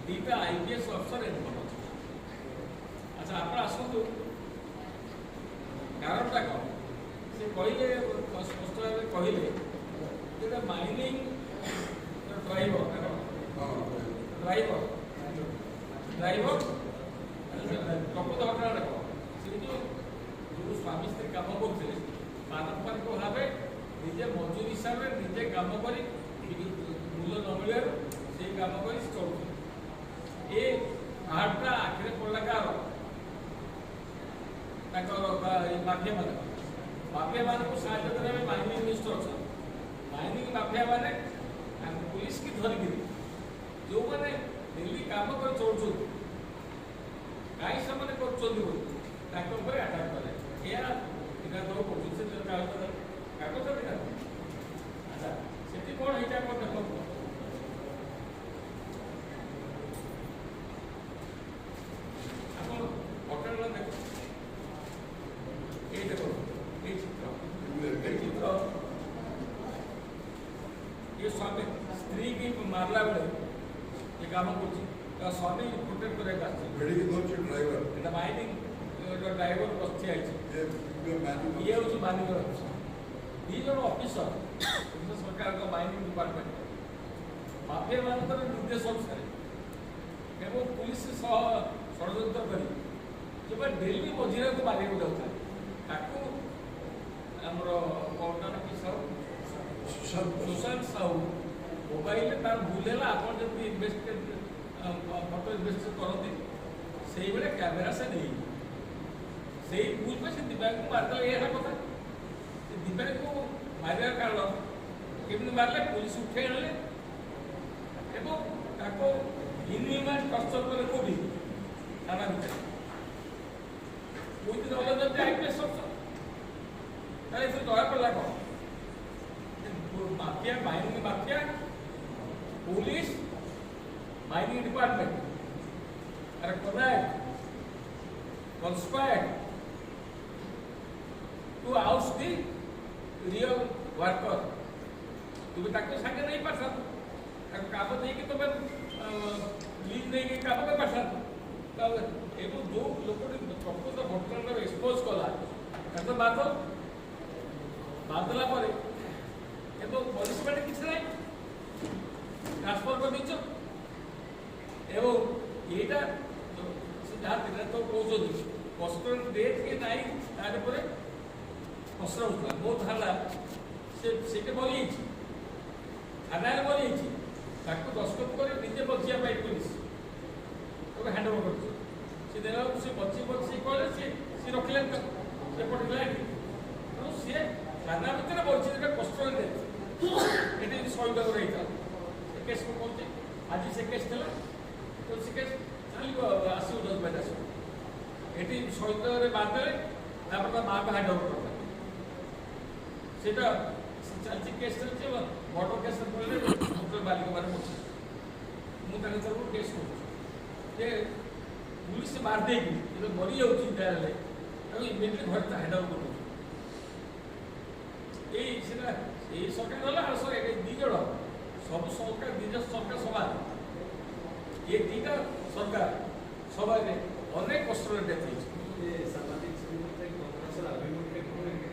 दीटा IPS अफसर income अच्छे। अच्छा आप आसतु कारणटा कौन से कहले स्पष्ट भाव कहले जो माइनिंग ड्राइवर ड्राइवर ड्राइवर प्रकृत घटना कौन से जो स्वामी स्त्री कम करते पारंपरिक भाव निजे मजूरी हिसाब से निजे कम कर मूल्य न मिल से कम कर चलते ये हार्टा आखिरे पड़ा कार माफिया माफिया मान को साहय करेंगे माइनिंग मिनिस्टर अच्छा माइनिंग माफिया मैंने पुलिस की धरिक जो मैंने दिल्ली काम कर चलुँ कहीं से अटाक कले या दौड़ पड़े कागज अच्छा से कौन है देखो होटेल देख ये देखो ये चित्र ये स्वामी स्त्री की मारला बेले ये काम कर स्वामी प्रोटेक्ट करने ड्राइवर माइनिंग ड्राइवर बस्ती आई ये हूँ मानिक दी जन ऑफिसर सरकार का माइनिंग डिपार्टमेंट माफिया मान निर्देश अनुसार एवं पुलिस षड्यंत्र कर डेली मझीरे को मारे जाता आमर कौन कि साहू सुशांत साहू मोबाइल तार भूल है आप इन्वेस्टेड फटो इन्वेस्ट करते से भाई कैमेरा से नहीं से भूल पे से दिव्यांग को मारता ये कथा दिव्यांग को मारे कारण केमी मारे पुलिस उठे आने इनह्यूमान टर्चर कले कौटी थाना भितर कोई दिन अलग आईपीएस अफसर दया पड़ा कौन mafia mining mafia police mining department अरे connect conspired to oust the real worker तुम्हें ताको संगे नहीं पसंद काम नहीं कि तुम्हें लीज नहीं कि काम में पसंद तब एवं जो लोग प्रकृत घटना एक्सपोज कला तो बादला पर पनिशमेंट किसी ना ट्रांसफर कर दीच एवं यहाँ जहाँ दिन तो कौन कष्ट डेट के नाई तार कष्ट होता मो थाना से मरी थाना मरी दस्तखत कर निजे बचिया पुलिस हैंड ओवर कर से बची कहले सी रखिले से पठेला तेणु सी थाना भितर बची कष्ट ये शहीद रही था केस को कौन आज से केस थी तो से केस चलो आसो जजमेंट आस ये शहीद बांधे माँ को हैंड ओवर करता चलती केस चलती मर्डर केस बालिका मैंने मुझे केस कर पुलिस मारदे मरी जाए इमिडिएटली घर हैंड ओवर कर सरकार गला दीज सब सरकार दीज सरकार समान ये दीटा सरकार सभा अनेक कष्ट डेथ